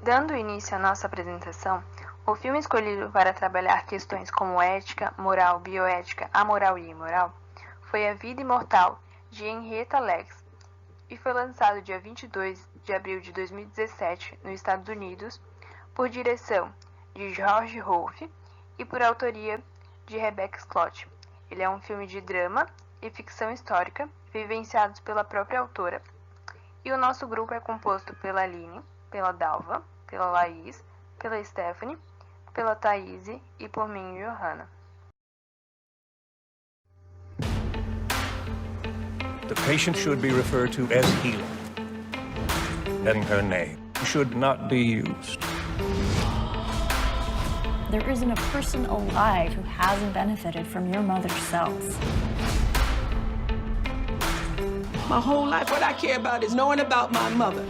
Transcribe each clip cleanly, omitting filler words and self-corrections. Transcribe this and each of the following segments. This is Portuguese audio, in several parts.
Dando início à nossa apresentação, o filme escolhido para trabalhar questões como ética, moral, bioética, amoral e imoral foi A Vida Imortal, de Henrietta Lacks, e foi lançado dia 22 de abril de 2017 nos Estados Unidos, por direção de George Wolfe e por autoria de Rebecca Skloot. Ele é um filme de drama e ficção histórica, vivenciados pela própria autora, e o nosso grupo é composto pela Aline, pela Dalva, pela Laís, pela Stephanie, pela Thaís e por mim, Johanna. The patient should be referred to as healer. Letting her name should not be used. There isn't a person alive who hasn't benefited from your mother's cells. My whole life, what I care about is knowing about my mother.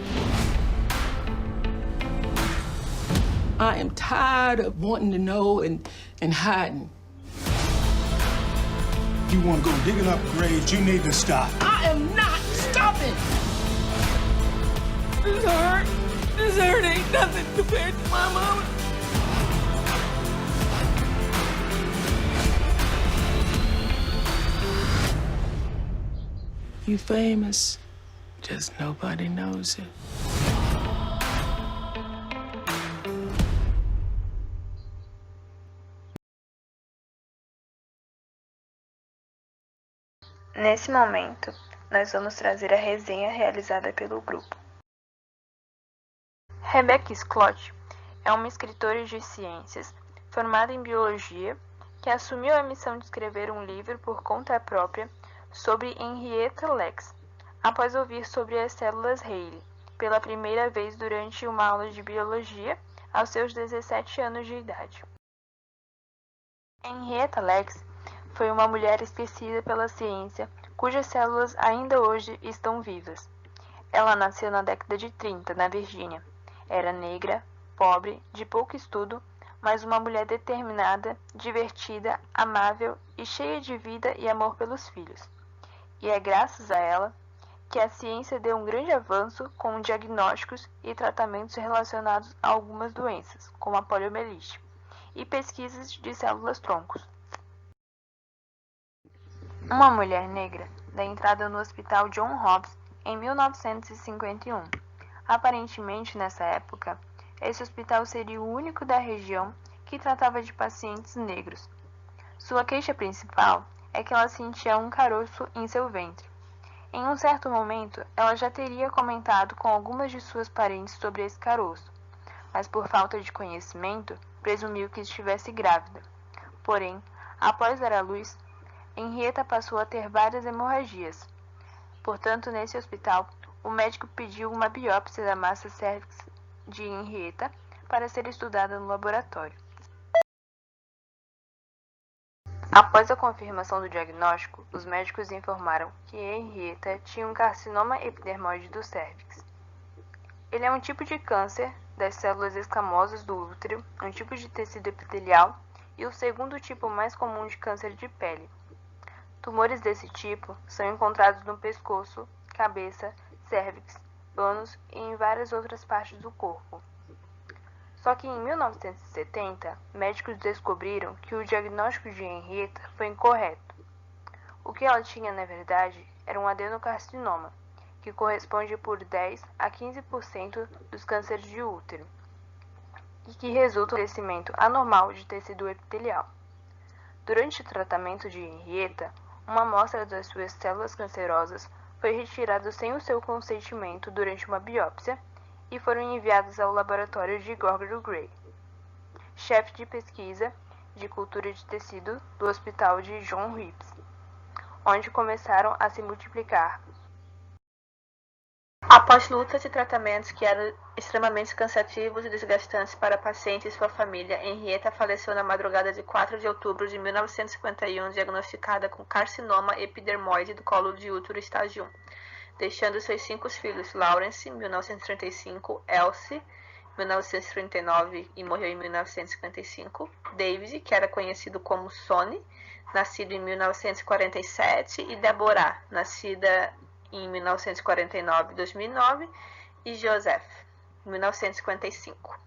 I am tired of wanting to know and hiding. You want to go digging up graves, you need to stop. I am not stopping. This hurt ain't nothing compared to my mama. You famous, just nobody knows it. Nesse momento, nós vamos trazer a resenha realizada pelo grupo. Rebecca Skloot é uma escritora de ciências formada em biologia que assumiu a missão de escrever um livro por conta própria sobre Henrietta Lacks, após ouvir sobre as células Haley pela primeira vez durante uma aula de biologia aos seus 17 anos de idade. Henrietta Lacks foi uma mulher esquecida pela ciência, cujas células ainda hoje estão vivas. Ela nasceu na década de 30, na Virgínia. Era negra, pobre, de pouco estudo, mas uma mulher determinada, divertida, amável e cheia de vida e amor pelos filhos. E é graças a ela que a ciência deu um grande avanço com diagnósticos e tratamentos relacionados a algumas doenças, como a poliomielite, e pesquisas de células-troncos. Uma mulher negra dá entrada no Hospital John Hopkins em 1951. Aparentemente, nessa época, esse hospital seria o único da região que tratava de pacientes negros. Sua queixa principal é que ela sentia um caroço em seu ventre. Em um certo momento, ela já teria comentado com algumas de suas parentes sobre esse caroço, mas por falta de conhecimento, presumiu que estivesse grávida. Porém, após dar à luz, Henrietta passou a ter várias hemorragias. Portanto, nesse hospital, o médico pediu uma biópsia da massa cérvix de Henrietta para ser estudada no laboratório. Após a confirmação do diagnóstico, os médicos informaram que Henrietta tinha um carcinoma epidermoide do cérvix. Ele é um tipo de câncer das células escamosas do útero, um tipo de tecido epitelial e o segundo tipo mais comum de câncer de pele. Tumores desse tipo são encontrados no pescoço, cabeça, cérvix, ânus e em várias outras partes do corpo. Só que em 1970, médicos descobriram que o diagnóstico de Henrietta foi incorreto. O que ela tinha, na verdade, era um adenocarcinoma, que corresponde por 10 a 15% dos cânceres de útero, e que resulta no crescimento anormal de tecido epitelial. Durante o tratamento de Henrietta, uma amostra das suas células cancerosas foi retirada sem o seu consentimento durante uma biópsia e foram enviadas ao laboratório de Gregory Gray, chefe de pesquisa de cultura de tecido do Hospital de John Hopkins, onde começaram a se multiplicar. Após lutas e tratamentos que eram extremamente cansativos e desgastantes para a paciente e sua família, Henrietta faleceu na madrugada de 4 de outubro de 1951, diagnosticada com carcinoma epidermoide do colo de útero estágio 1, deixando seus 5 filhos, Lawrence, 1935, Elsie, 1939 e morreu em 1955, David, que era conhecido como Sonny, nascido em 1947, e Deborah, nascida em 1949 e 2009, e Joseph. em 1955.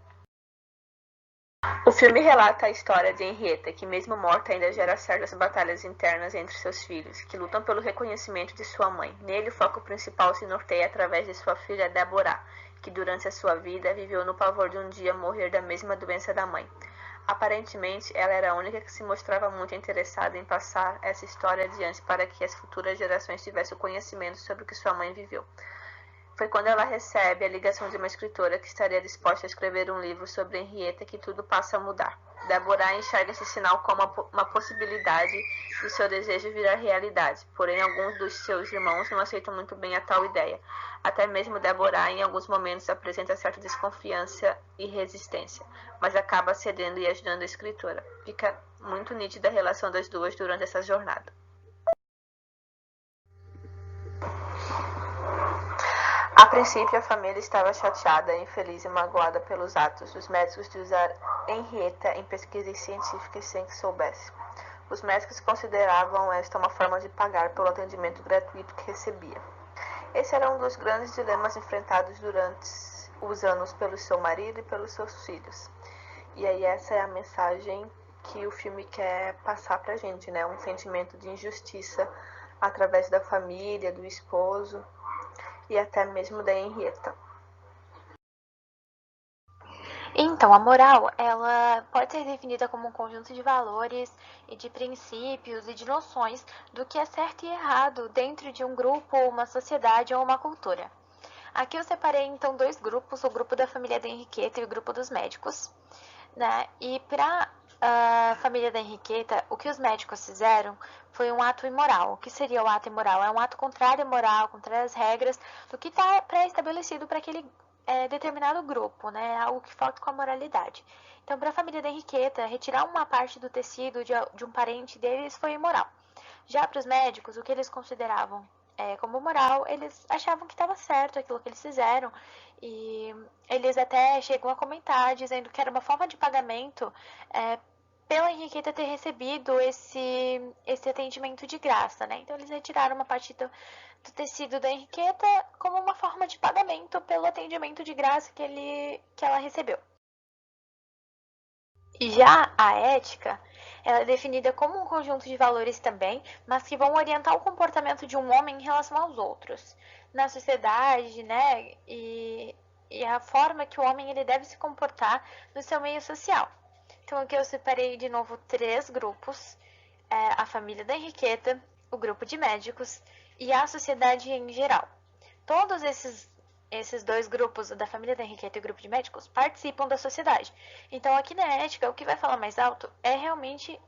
O filme relata a história de Henrietta, que mesmo morta ainda gera certas batalhas internas entre seus filhos, que lutam pelo reconhecimento de sua mãe. Nele, o foco principal se norteia através de sua filha Deborah, que durante a sua vida viveu no pavor de um dia morrer da mesma doença da mãe. Aparentemente, ela era a única que se mostrava muito interessada em passar essa história adiante para que as futuras gerações tivessem o conhecimento sobre o que sua mãe viveu. Foi quando ela recebe a ligação de uma escritora que estaria disposta a escrever um livro sobre Henrietta que tudo passa a mudar. Deborah enxerga esse sinal como uma possibilidade de seu desejo virar realidade, porém alguns dos seus irmãos não aceitam muito bem a tal ideia. Até mesmo Deborah em alguns momentos apresenta certa desconfiança e resistência, mas acaba cedendo e ajudando a escritora. Fica muito nítida a relação das duas durante essa jornada. A princípio, a família estava chateada, infeliz e magoada pelos atos dos médicos de usar Henrietta em pesquisas científicas sem que soubesse. Os médicos consideravam esta uma forma de pagar pelo atendimento gratuito que recebia. Esse era um dos grandes dilemas enfrentados durante os anos pelo seu marido e pelos seus filhos. E aí essa é a mensagem que o filme quer passar pra gente, né? Um sentimento de injustiça através da família, do esposo e até mesmo da Henrietta. Então, a moral, ela pode ser definida como um conjunto de valores e de princípios e de noções do que é certo e errado dentro de um grupo, uma sociedade ou uma cultura. Aqui eu separei, então, dois grupos, o grupo da família da Henrietta e o grupo dos médicos, né? E para a família da Henrietta, o que os médicos fizeram foi um ato imoral. O que seria o ato imoral? É um ato contrário à moral, contrário às regras do que está pré-estabelecido para aquele determinado grupo, né? Algo que falta com a moralidade. Então, para a família da Henrietta, retirar uma parte do tecido de um parente deles foi imoral. Já para os médicos, o que eles consideravam como moral, eles achavam que estava certo aquilo que eles fizeram, e eles até chegam a comentar, dizendo que era uma forma de pagamento pela Henrietta ter recebido esse atendimento de graça, né? Então eles retiraram uma parte do tecido da Henrietta como uma forma de pagamento pelo atendimento de graça que ela recebeu. Já a ética, ela é definida como um conjunto de valores também, mas que vão orientar o comportamento de um homem em relação aos outros, na sociedade, né? E a forma que o homem ele deve se comportar no seu meio social. Então aqui eu separei de novo três grupos, a família da Henrietta, o grupo de médicos e a sociedade em geral. Todos esses dois grupos, da família da Henrietta e o grupo de médicos, participam da sociedade. Então, aqui na ética, o que vai falar mais alto é realmente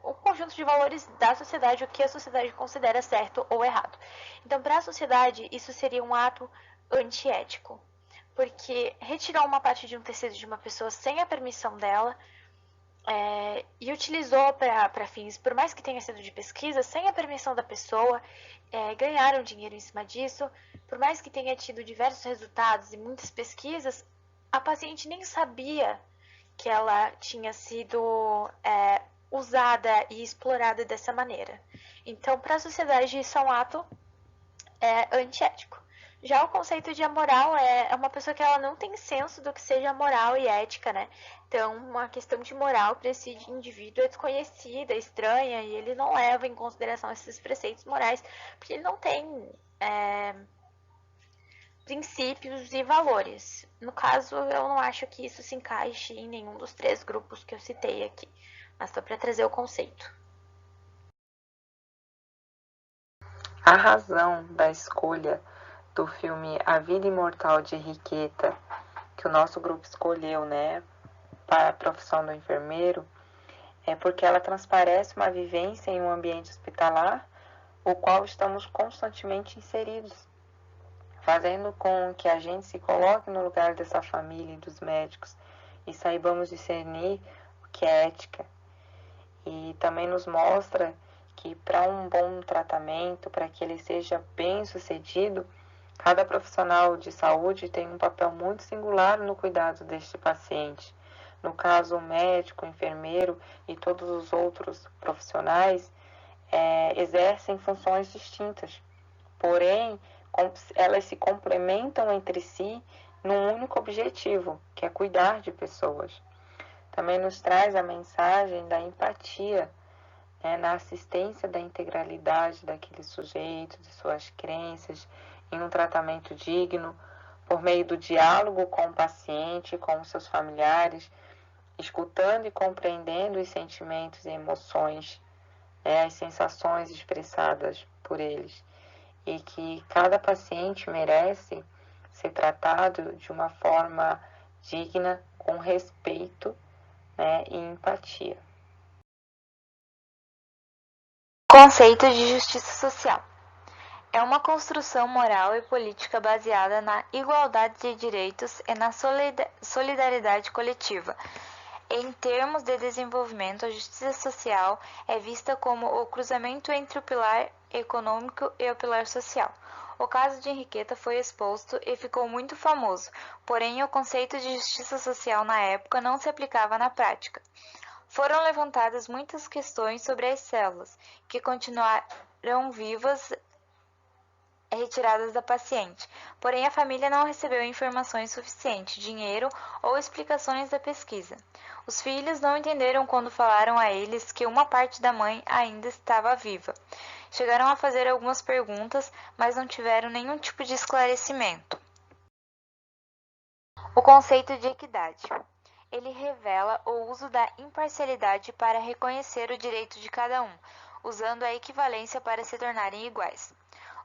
o conjunto de valores da sociedade, o que a sociedade considera certo ou errado. Então, para a sociedade, isso seria um ato antiético, porque retirar uma parte de um tecido de uma pessoa sem a permissão dela e utilizou para fins, por mais que tenha sido de pesquisa, sem a permissão da pessoa, ganharam dinheiro em cima disso, por mais que tenha tido diversos resultados e muitas pesquisas, a paciente nem sabia que ela tinha sido usada e explorada dessa maneira. Então, para a sociedade, isso é um ato antiético. Já o conceito de amoral é uma pessoa que ela não tem senso do que seja moral e ética, né? Então, uma questão de moral para esse indivíduo é desconhecida, é estranha, e ele não leva em consideração esses preceitos morais, porque ele não tem princípios e valores. No caso, eu não acho que isso se encaixe em nenhum dos três grupos que eu citei aqui, mas só para trazer o conceito. A razão da escolha do filme A Vida Imortal de Henrietta, que o nosso grupo escolheu, né, para a profissão do enfermeiro, é porque ela transparece uma vivência em um ambiente hospitalar, o qual estamos constantemente inseridos, fazendo com que a gente se coloque no lugar dessa família e dos médicos e saibamos discernir o que é ética. E também nos mostra que para um bom tratamento, para que ele seja bem sucedido, cada profissional de saúde tem um papel muito singular no cuidado deste paciente. No caso, o médico, o enfermeiro e todos os outros profissionais exercem funções distintas. Porém, elas se complementam entre si num único objetivo, que é cuidar de pessoas. Também nos traz a mensagem da empatia, né, na assistência da integralidade daquele sujeito, de suas crenças, em um tratamento digno, por meio do diálogo com o paciente, com os seus familiares, escutando e compreendendo os sentimentos e emoções, né, as sensações expressadas por eles, e que cada paciente merece ser tratado de uma forma digna, com respeito, né, e empatia. Conceito de justiça social. É uma construção moral e política baseada na igualdade de direitos e na solidariedade coletiva. Em termos de desenvolvimento, a justiça social é vista como o cruzamento entre o pilar econômico e o pilar social. O caso de Henriqueta foi exposto e ficou muito famoso, porém o conceito de justiça social na época não se aplicava na prática. Foram levantadas muitas questões sobre as células, que continuaram vivas retiradas da paciente, porém a família não recebeu informações suficientes, dinheiro ou explicações da pesquisa. Os filhos não entenderam quando falaram a eles que uma parte da mãe ainda estava viva. Chegaram a fazer algumas perguntas, mas não tiveram nenhum tipo de esclarecimento. O conceito de equidade. Ele revela o uso da imparcialidade para reconhecer o direito de cada um, usando a equivalência para se tornarem iguais.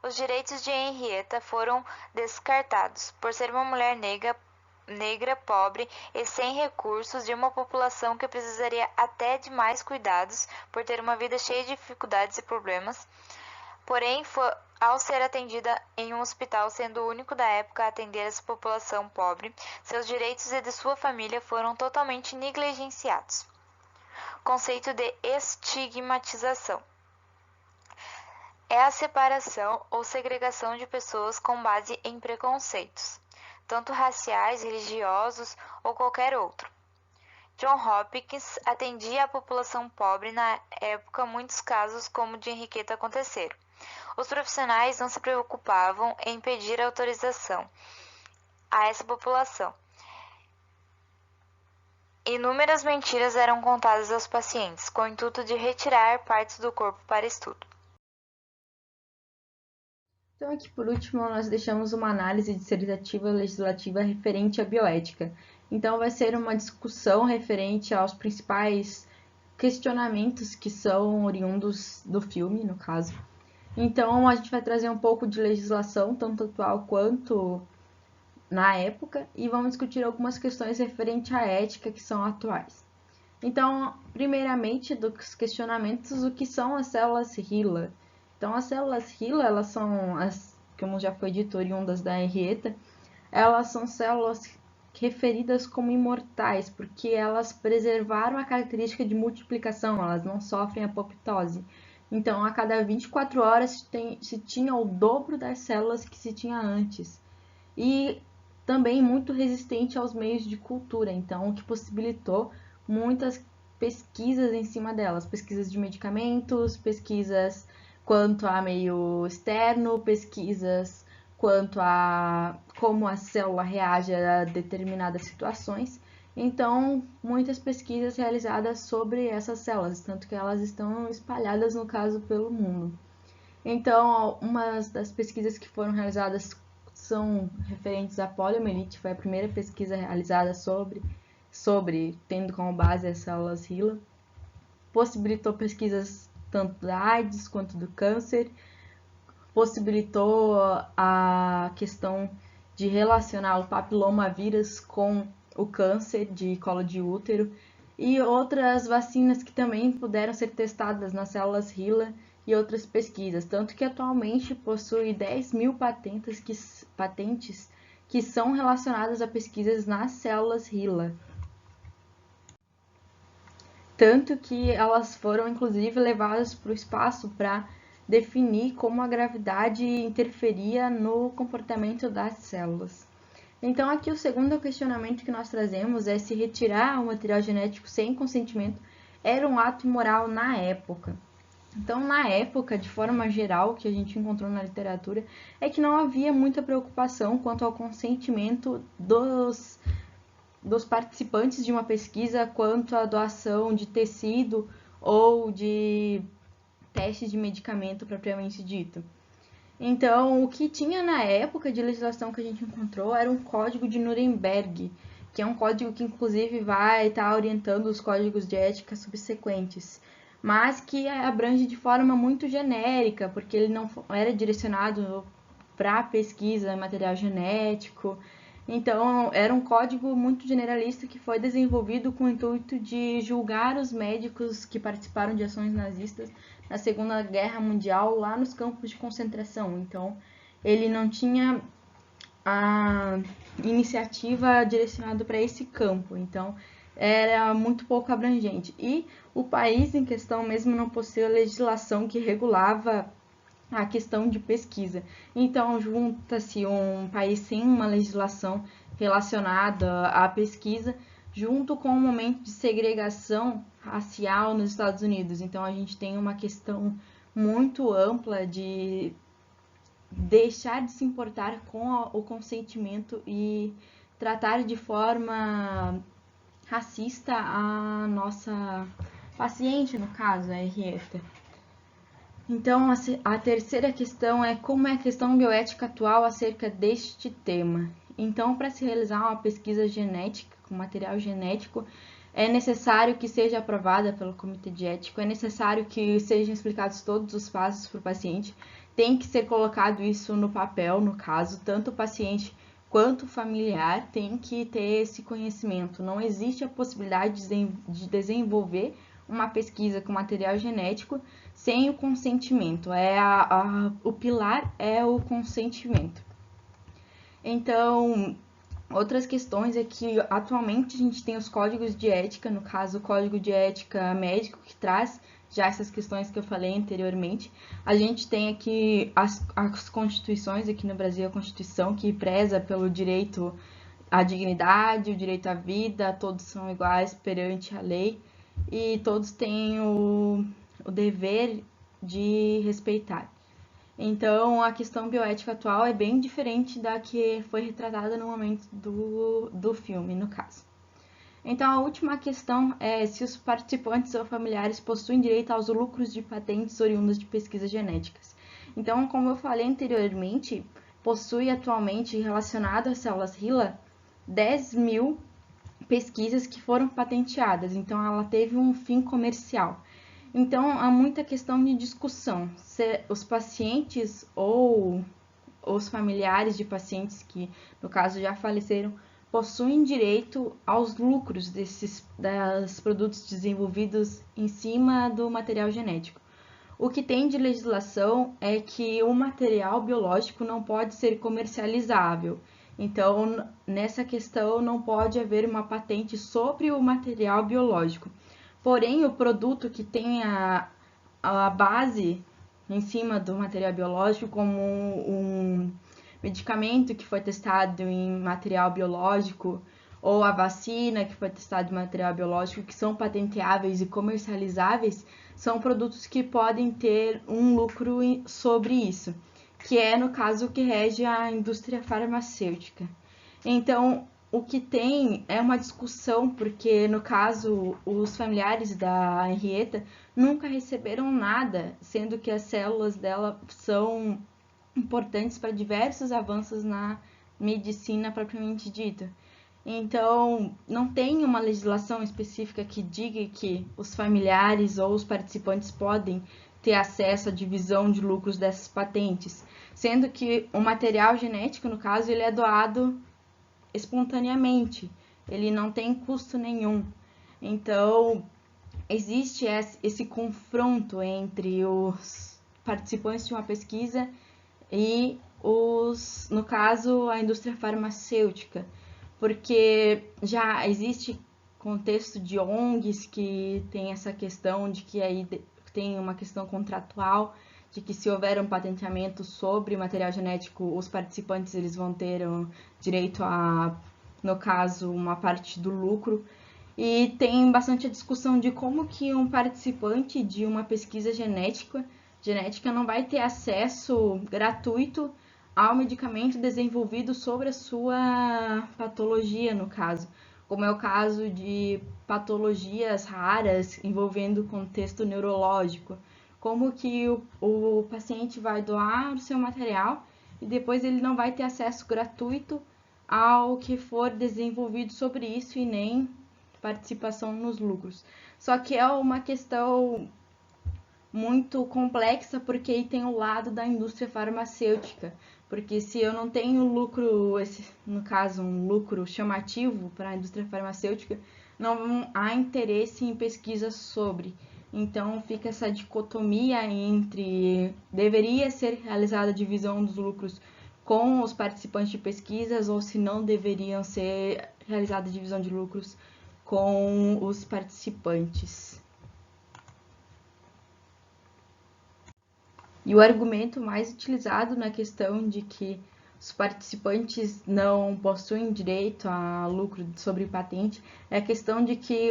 Os direitos de Henrietta foram descartados, por ser uma mulher negra, pobre e sem recursos, de uma população que precisaria até de mais cuidados, por ter uma vida cheia de dificuldades e problemas. Porém, ao ser atendida em um hospital, sendo o único da época a atender essa população pobre, seus direitos e de sua família foram totalmente negligenciados. Conceito de estigmatização. É a separação ou segregação de pessoas com base em preconceitos, tanto raciais, religiosos ou qualquer outro. John Hopkins atendia a população pobre na época, muitos casos como o de Henriqueta aconteceram. Os profissionais não se preocupavam em pedir autorização a essa população. Inúmeras mentiras eram contadas aos pacientes, com o intuito de retirar partes do corpo para estudo. Então, aqui por último, nós deixamos uma análise dissertativa legislativa referente à bioética. Então, vai ser uma discussão referente aos principais questionamentos que são oriundos do filme, no caso. Então, a gente vai trazer um pouco de legislação, tanto atual quanto na época, e vamos discutir algumas questões referentes à ética que são atuais. Então, primeiramente, dos questionamentos, o que são as células HeLa? Então, as células HeLa, elas são, como já foi dito, oriundas da Henrietta, elas são células referidas como imortais, porque elas preservaram a característica de multiplicação, elas não sofrem apoptose. Então, a cada 24 horas se tinha o dobro das células que se tinha antes. E também muito resistente aos meios de cultura, então, o que possibilitou muitas pesquisas em cima delas, pesquisas de medicamentos, pesquisas quanto a meio externo, pesquisas quanto a como a célula reage a determinadas situações. Então, muitas pesquisas realizadas sobre essas células, tanto que elas estão espalhadas, no caso, pelo mundo. Então, uma das pesquisas que foram realizadas são referentes à poliomielite, foi a primeira pesquisa realizada sobre tendo como base as células HeLa. Possibilitou pesquisas tanto da AIDS quanto do câncer, possibilitou a questão de relacionar o papilomavírus com o câncer de colo de útero e outras vacinas que também puderam ser testadas nas células HeLa e outras pesquisas, tanto que atualmente possui 10.000 patentes que são relacionadas a pesquisas nas células HeLa. Tanto que elas foram, inclusive, levadas para o espaço para definir como a gravidade interferia no comportamento das células. Então, aqui o segundo questionamento que nós trazemos é se retirar o material genético sem consentimento era um ato imoral na época. Então, na época, de forma geral, que a gente encontrou na literatura, é que não havia muita preocupação quanto ao consentimento dos participantes de uma pesquisa quanto à doação de tecido ou de testes de medicamento propriamente dito. Então, o que tinha na época de legislação que a gente encontrou era um código de Nuremberg, que é um código que inclusive vai estar orientando os códigos de ética subsequentes, mas que abrange de forma muito genérica, porque ele não era direcionado para pesquisa em material genético. Então, era um código muito generalista que foi desenvolvido com o intuito de julgar os médicos que participaram de ações nazistas na Segunda Guerra Mundial lá nos campos de concentração. Então, ele não tinha a iniciativa direcionada para esse campo. Então, era muito pouco abrangente. E o país em questão mesmo não possuía legislação que regulava a questão de pesquisa. Então, junta-se um país sem uma legislação relacionada à pesquisa, junto com um momento de segregação racial nos Estados Unidos. Então, a gente tem uma questão muito ampla de deixar de se importar com o consentimento e tratar de forma racista a nossa paciente, no caso, a Henrietta. Então, a terceira questão é como é a questão bioética atual acerca deste tema. Então, para se realizar uma pesquisa genética com material genético, é necessário que seja aprovada pelo comitê de ético, é necessário que sejam explicados todos os passos para o paciente, tem que ser colocado isso no papel, no caso, tanto o paciente quanto o familiar tem que ter esse conhecimento. Não existe a possibilidade de desenvolver uma pesquisa com material genético sem o consentimento. O pilar é o consentimento. Então, outras questões é que atualmente a gente tem os códigos de ética, no caso o código de ética médico, que traz já essas questões que eu falei anteriormente. A gente tem aqui as constituições, aqui no Brasil a Constituição, que preza pelo direito à dignidade, o direito à vida, todos são iguais perante a lei e todos têm o dever de respeitar. Então, a questão bioética atual é bem diferente da que foi retratada no momento do filme, no caso. Então, a última questão é se os participantes ou familiares possuem direito aos lucros de patentes oriundas de pesquisas genéticas. Então, como eu falei anteriormente, possui atualmente, relacionado às células HeLa, 10.000 pesquisas que foram patenteadas. Então, ela teve um fim comercial. Então, há muita questão de discussão. Se os pacientes ou os familiares de pacientes que, no caso, já faleceram, possuem direito aos lucros dos produtos desenvolvidos em cima do material genético. O que tem de legislação é que o material biológico não pode ser comercializável. Então, nessa questão, não pode haver uma patente sobre o material biológico. Porém, o produto que tem a base em cima do material biológico, como um medicamento que foi testado em material biológico, ou a vacina que foi testada em material biológico, que são patenteáveis e comercializáveis, são produtos que podem ter um lucro sobre isso, que é, no caso, o que rege a indústria farmacêutica. Então, o que tem é uma discussão, porque, no caso, os familiares da Henrietta nunca receberam nada, sendo que as células dela são importantes para diversos avanços na medicina propriamente dita. Então, não tem uma legislação específica que diga que os familiares ou os participantes podem ter acesso à divisão de lucros dessas patentes, sendo que o material genético, no caso, ele é doado espontaneamente, ele não tem custo nenhum. Então, existe esse confronto entre os participantes de uma pesquisa e no caso, a indústria farmacêutica, porque já existe contexto de ONGs que tem essa questão de que aí tem uma questão contratual, de que se houver um patenteamento sobre material genético, os participantes eles vão ter direito a, no caso, uma parte do lucro. E tem bastante a discussão de como que um participante de uma pesquisa genética não vai ter acesso gratuito ao medicamento desenvolvido sobre a sua patologia, no caso, como é o caso de patologias raras envolvendo contexto neurológico. Como que o paciente vai doar o seu material e depois ele não vai ter acesso gratuito ao que for desenvolvido sobre isso e nem participação nos lucros. Só que é uma questão muito complexa, porque aí tem o lado da indústria farmacêutica, porque se eu não tenho lucro, no caso um lucro chamativo para a indústria farmacêutica, não há interesse em pesquisa sobre. Então fica essa dicotomia entre deveria ser realizada a divisão dos lucros com os participantes de pesquisas ou se não deveriam ser realizada a divisão de lucros com os participantes. E o argumento mais utilizado na questão de que os participantes não possuem direito a lucro sobre patente é a questão de que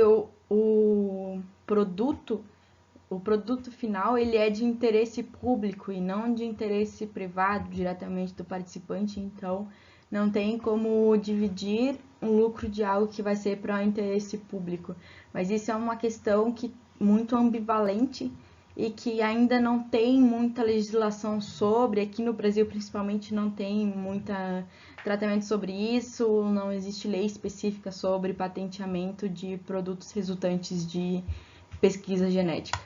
o produto final ele é de interesse público e não de interesse privado diretamente do participante, então não tem como dividir um lucro de algo que vai ser para interesse público. Mas isso é uma questão muito ambivalente e que ainda não tem muita legislação sobre, aqui no Brasil principalmente não tem muito tratamento sobre isso, não existe lei específica sobre patenteamento de produtos resultantes de pesquisa genética.